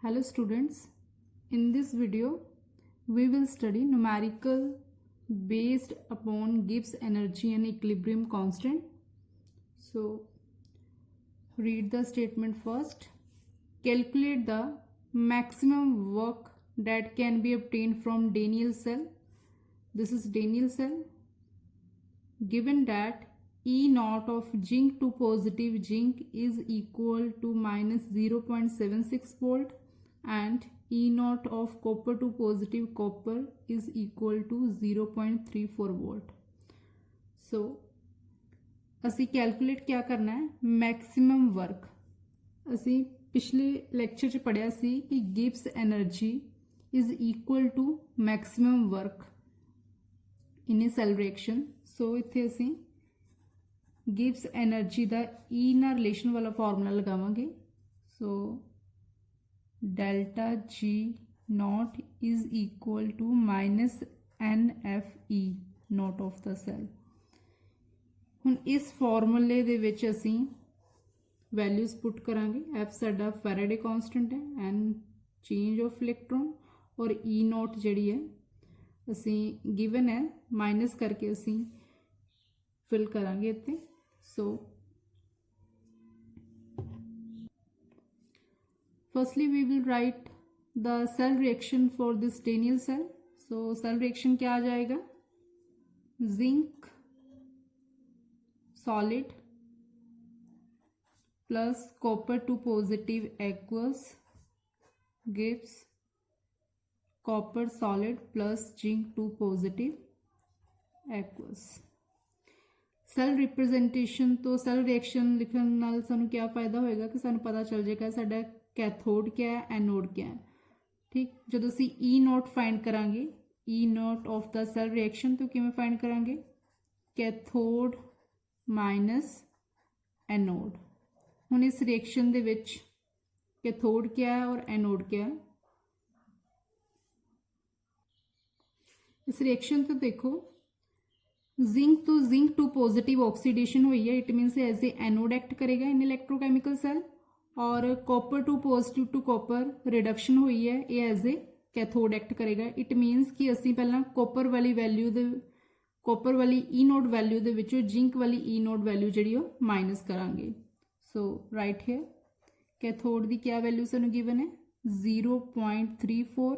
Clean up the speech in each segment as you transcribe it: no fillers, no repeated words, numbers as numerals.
Hello students, in this video we will study numerical based upon Gibbs energy and equilibrium constant. So read the statement first. Calculate the maximum work that can be obtained from Daniell cell. This is Daniell cell. Given that E naught of zinc to positive zinc is equal to minus 0.76 volt and E naught of copper to positive copper is equal to 0.34 volt. So असी calculate क्या करना है, maximum work. असी पिछले lecture च पढ़िया सी कि Gibbs energy is equal to maximum work in a cell reaction. So इत्थे असी गिब्स एनर्जी का ई ना रिलेशन वाला फॉर्मूला लगावांगे. So delta G not is equal to minus NFE not of the cell. हुण इस फॉर्मूले दे विच असीं वैल्यूज़ पुट करांगे. एफ साडा फैराडे कॉन्स्टेंट है एंड चेंज ऑफ इलैक्ट्रॉन और ई नॉट जिहड़ी है असीं गिवन है माइनस करके असीं फिल करांगे इत्थे. So firstly we will write the cell reaction for this Daniell cell. So cell reaction क्या आ जाएगा, zinc solid plus copper two positive aqueous gives copper solid plus zinc two positive aqueous. Cell representation तो cell reaction लिखने नाल सानू क्या फायदा होएगा कि सानू पता चल जाएगा साडा कैथोड क्या है, एनोड क्या है. ठीक, जदों असीं ई नॉट फाइंड करांगे, E not of the cell reaction तो किवें फाइंड करांगे, कैथोड माइनस एनोड. हुण इस रिएक्शन दे विच कैथोड क्या है और एनोड क्या है. इस रिएक्शन तो देखो जिंक टू पॉजिटिव ऑक्सीडेशन हुई है, it means as a anode act करेगा इन इलेक्ट्रोकेमिकल सेल. और copper two positive to copper reduction हुई है, ये एज ए कैथोड एक्ट करेगा. इट मीन्स कि असीं पहला कॉपर वाली वैल्यू दे कॉपर वाली ई नोड वैल्यू दे विचों जिंक वाली ई नोड वैल्यू जिहड़ी ओ माइनस करांगे. सो राइट हियर कैथोड दी क्या वैल्यू सानू गिवन है 0.34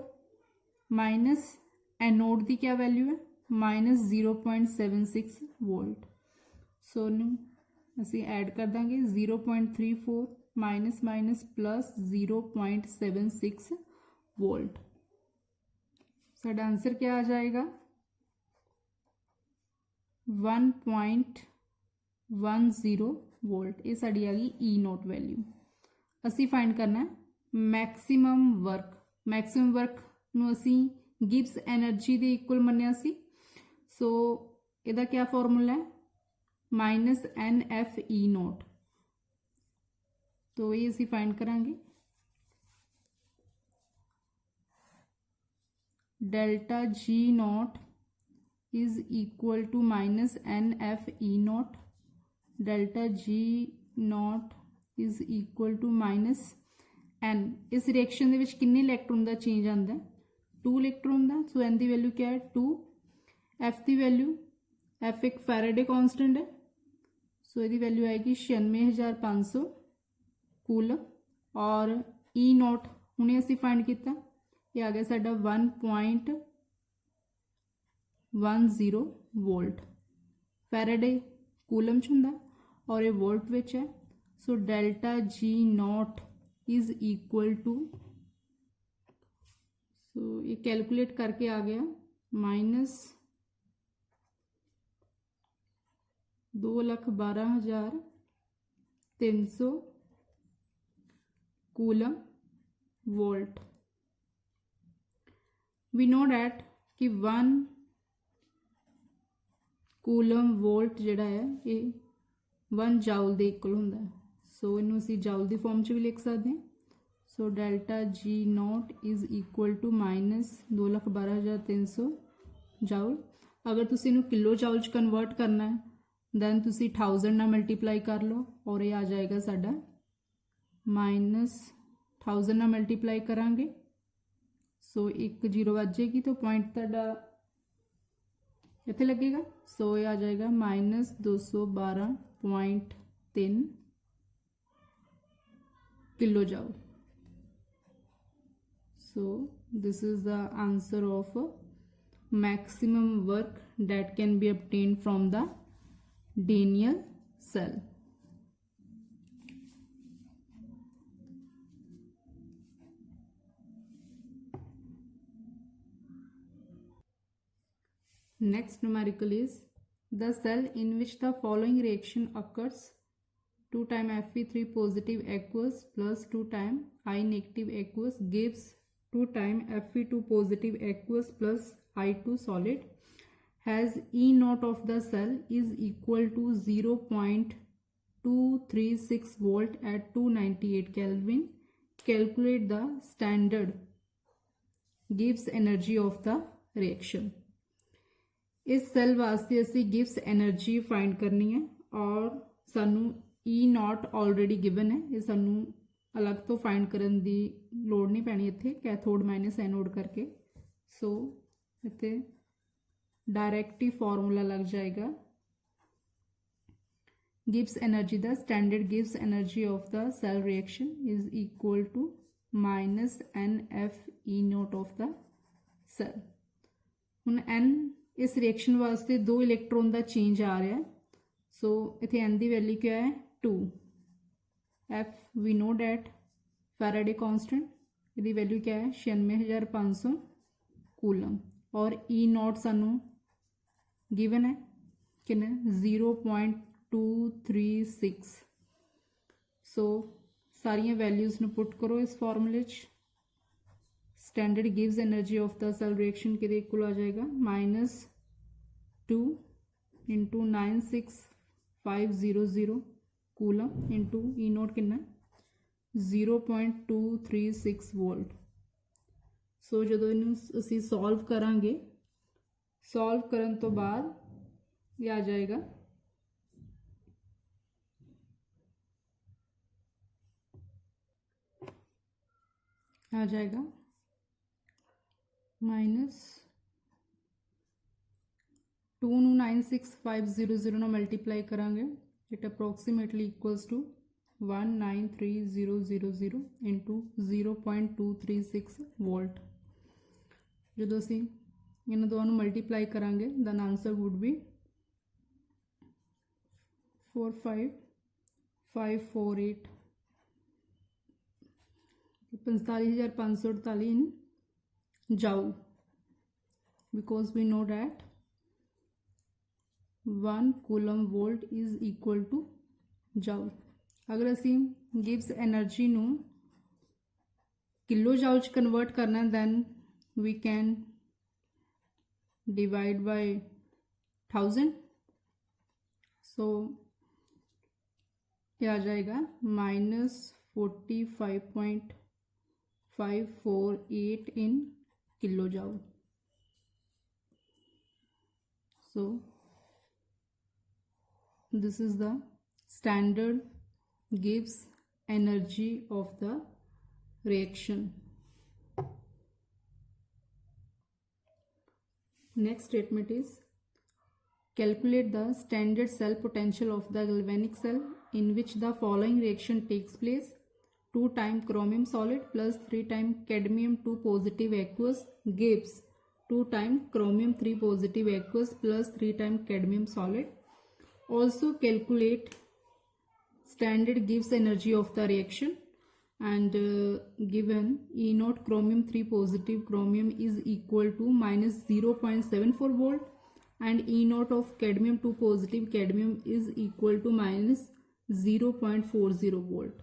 माइनस एनोड दी क्या वैल्यू है माइनस 0.76 वोल्ट. सो असी ऐड कर देंगे 0.34 माइनस माइनस प्लस 0.76 वोल्ट. साडा आंसर क्या आ जाएगा 1.10 वोल्ट. ये साड़ी आ गई ई नोट वैल्यू. असी फाइंड करना है मैक्सिमम वर्क. मैक्सिमम वर्क नूं असी गिब्स एनर्जी दे इक्वल मन्निया सी. सो इहदा क्या फॉर्मूला है माइनस NFE नोट. तो ये असी फाइंड करांगे. Delta G not is equal to minus NFE नॉट. Delta G not is equal to minus N. इस रिएक्शन दे विच किन्ने इलैक्ट्रॉन का चेंज आता है 2 इलैक्ट्रॉन का. सो N की वैल्यू क्या है 2. F की वैल्यू F एक फैराडे कॉन्स्टेंट है. सो इसकी वैल्यू आएगी 96,500 कूलम. और ई नॉट हुणे असी फाइंड किया, ये आ गया साडा 1.10 वोल्ट. फैराडे कूलम च हुंदा और ये वोल्ट विच है. So delta G not is equal to, so ये कैलकुलेट करके आ गया minus 2,12,300 coulomb volt. We know that कि 1 कूलम वोल्ट जिहड़ा है ये 1 जाउल दे इक्वल हुंदा है. सो इनू असीं जाउल दी फॉर्म च भी लिख सकते हैं. So delta G not is equal to minus 2,12,300 joule. अगर तुसीं इनू किलो जाउल च कन्वर्ट करना है दैन तुसी 1000 ना मल्टीप्लाई कर लो और ये आ जाएगा साडा माइनस 1000 ਨਾਲ ਮਲਟੀਪਲਾਈ ਕਰਾਂਗੇ सो एक 0 ਵੱਜ ਜਾਏਗੀ तो पॉइंट ਤੁਹਾਡਾ ਇੱਥੇ ਲੱਗੇਗਾ सो ये आ जाएगा -212.3 kilo joule. So this is the answer of maximum work that can be obtained from the Daniell cell. Next numerical is the cell in which the following reaction occurs: 2 times Fe3 positive aqueous plus 2 times I negative aqueous gives 2 times Fe2 positive aqueous plus I2 solid, has E naught of the cell is equal to 0.236 volt at 298 Kelvin. Calculate the standard Gibbs energy of the reaction. इस cell वास्ते असी Gibbs energy find करनी है और सानू ई not already given है, ये सानू अलग तो फाइंड करन दी लोड़ नहीं पैनी इत्थे कैथोड माइनस एनोड करके। सो इत्थे डायरैक्ट ही फॉर्मूला लग जाएगा Gibbs energy the standard Gibbs energy of the cell reaction is equal to -NF E not of the cell. हुण N इस रिएक्शन वास्ते 2 इलैक्ट्रॉन का चेंज आ रहा है सो इत्थे N की वैल्यू क्या है 2। F we know that Faraday constant इसकी वैल्यू क्या है 96,500 कूलम और ई नॉट सानू गिवन है किन्ने 0.236। सो सारिया वैल्यूज़ नू पुट करो इस फॉर्मूले च। Standard gives energy of the cell reaction के इक्वल आ जाएगा -2 into 96,500 coulomb into E not कितना 0.236 वोल्ट। सो जो इनू असी सॉल्व करांगे सॉल्व करन तो बाद ये आ जाएगा -2 ਨੂੰ 96,500 ਨਾਲ ਮਲਟੀਪਲਾਈ ਕਰਾਂਗੇ it approximately equals to 193,000 into 0.236 volt. ਜਦੋਂ ਅਸੀਂ ਇਹਨਾਂ ਦੋਵਾਂ ਨੂੰ ਮਲਟੀਪਲਾਈ ਕਰਾਂਗੇ then answer would be 45548 45,548 in joule because we know that 1 coulomb volt is equal to joule। अगर असी गिब्स एनर्जी नू किलो जाउल च कन्वर्ट करना then we can divide by 1000। So ये आ जाएगा -45.548 in kilojoule। So this is the standard Gibbs energy of the reaction। Next statement is calculate the standard cell potential of the galvanic cell in which the following reaction takes place: 2 times chromium solid plus 3 times cadmium 2 positive aqueous gives 2 times chromium 3 positive aqueous plus 3 times cadmium solid। Also calculate standard Gibbs energy of the reaction and given E naught chromium 3 positive chromium is equal to -0.74 volt and E naught of cadmium 2 positive cadmium is equal to -0.40 volt।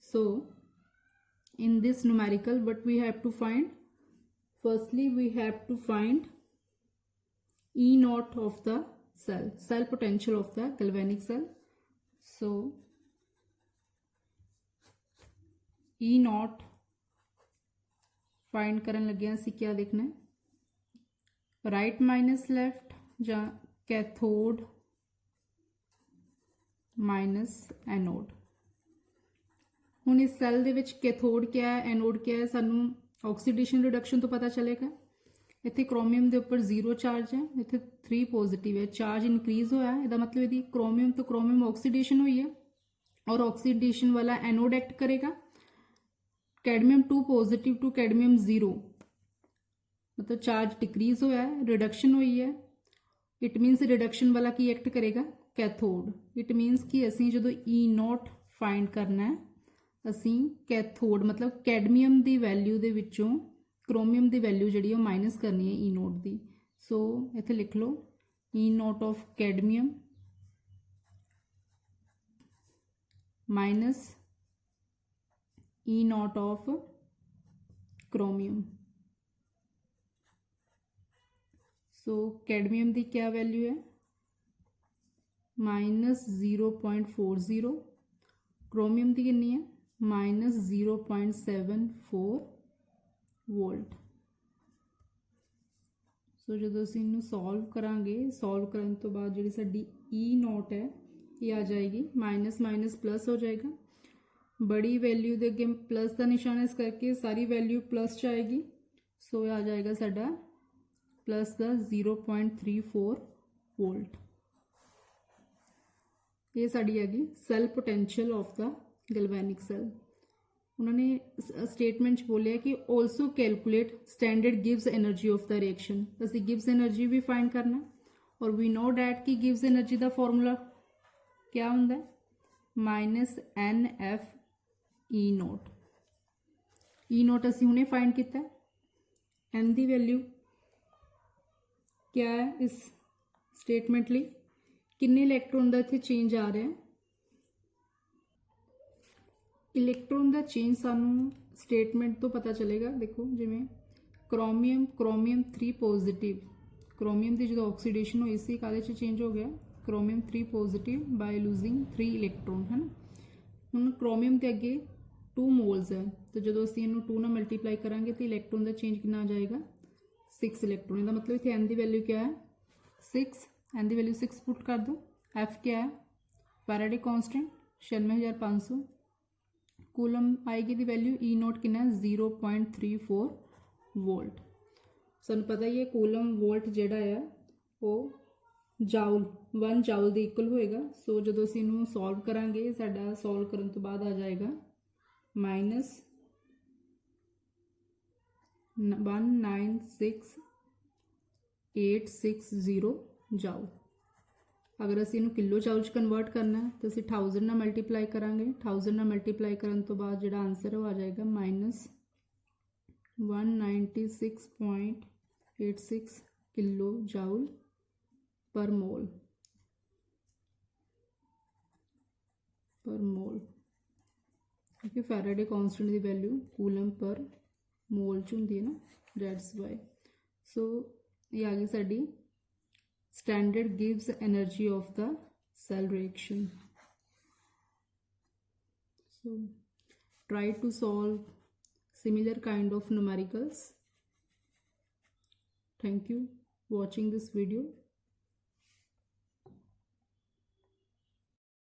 So in this numerical what we have to find? Firstly we have to find E naught of the cell potential of the galvanic cell। So E naught find करन लगे असी क्या देखना है right minus left या cathode minus anode. ਹੁਣ ਇਸ cell ਦੇ ਵਿੱਚ ਕੈਥੋਡ क्या है एनोड क्या है ਸਾਨੂੰ ਆਕਸੀਡੇਸ਼ਨ ਰਿਡਕਸ਼ਨ ਤੋਂ ਪਤਾ ਚੱਲੇਗਾ। ਇੱਥੇ ਕ੍ਰੋਮੀਅਮ ਦੇ ਉੱਪਰ 0 ਚਾਰਜ ਹੈ, ਇੱਥੇ 3 ਪੋਜ਼ਿਟਿਵ ਹੈ, ਚਾਰਜ ਇਨਕਰੀਜ਼ ਹੋਇਆ, ਇਹਦਾ ਮਤਲਬ ਇਹਦੀ ਕ੍ਰੋਮੀਅਮ ਤੋਂ ਕ੍ਰੋਮੀਅਮ ਆਕਸੀਡੇਸ਼ਨ ਹੋਈ ਹੈ और ऑक्सीडेशन वाला एनोड एक्ट करेगा। कैडमियम 2 पॉजिटिव टू कैडमियम 0 मतलब चार्ज डिक्रीज होया है, रिडक्शन हुई है। इट मीनस रिडक्शन वाला की एक्ट करेगा कैथोड। इट मीनस कि असी जो E0 फाइंड करना है, असी कैथोड मतलब कैडमियम की वैल्यू के विचों क्रोमियम की वैल्यू जी माइनस करनी है E0 की। सो इत्थे लिख लो E0 of cadmium minus E0 of chromium. So cadmium की क्या वैल्यू है माइनस 0.40, क्रोमियम की कितनी है माइनस 0.74 वोल्ट। सो जो असीं इनू सॉल्व करांगे, सॉल्व करने तो बाद जिहड़ी साडी E0 है ये आ जाएगी, माइनस माइनस प्लस हो जाएगा। बड़ी वैल्यू के अगे प्लस का निशान है, इस करके सारी वैल्यू प्लस च आएगी। सो आ जाएगा साडा प्लस का 0.34 वोल्ट। ये साड़ी हैगी cell potential of the galvanic cell. उन्होंने स्टेटमेंट बोलिया कि also calculate standard gives energy of the reaction. असी गिव्स एनर्जी भी फाइंड करना और वी नो डैट कि गिव्स एनर्जी का फॉर्मूला क्या होंगे माइनस NF E0। E0 असी हुणे फाइंड किया, N की वैल्यू क्या है इस स्टेटमेंट लिए, किन्ने इलैक्ट्रॉन का इत्थे चेंज आ रहा है। इलैक्ट्रॉन का चेंज सानू स्टेटमेंट तो पता चलेगा। देखो जिमें क्रोमियम 3 पॉजिटिव, क्रोमियम की जो ऑक्सीडेशन हुई सी काहदे च चेंज हो गया chromium 3 positive by losing 3 electron है ना। हुण क्रोमियम के अगे 2 मोल्स है, तो जो असीं इनू 2 नाल मल्टीप्लाई करांगे तो इलैक्ट्रॉन का चेंज कितना आ जाएगा 6 इलैक्ट्रॉन। इसका मतलब इत्थे N की वैल्यू क्या है 6, N की वैल्यू 6 पुट कर दो। F क्या है फैराडे कॉन्स्टेंट 96,500, कूलम आएगी दी वैल्यू E0 कितना 0.34 वोल्ट। सानू पता ही है कूलम वोल्ट जिहड़ा है वो जाउल 1 जाउल के इक्वल होएगा। सो जो असीं इनू सॉल्व करांगे साडा सॉल्व करन तो बाद आ जाएगा माइनस 196,860 जाउल। अगर असीं इनू किलो जाउल च कन्वर्ट करना है तो असीं 1000 नाल मल्टीप्लाई करांगे। 1000 नाल मल्टीप्लाई करन तो बाद जिहड़ा आंसर है वो आ जाएगा माइनस 196.86 किलो जाउल पर मोल क्योंकि फैराडे कॉन्स्टेंट की वैल्यू कूलम पर मोल च हुंदी है ना, दैट्स वाई। सो ये आ गई साडी standard gives energy of the cell reaction. So try to solve similar kind of numericals. Thank you for watching this video.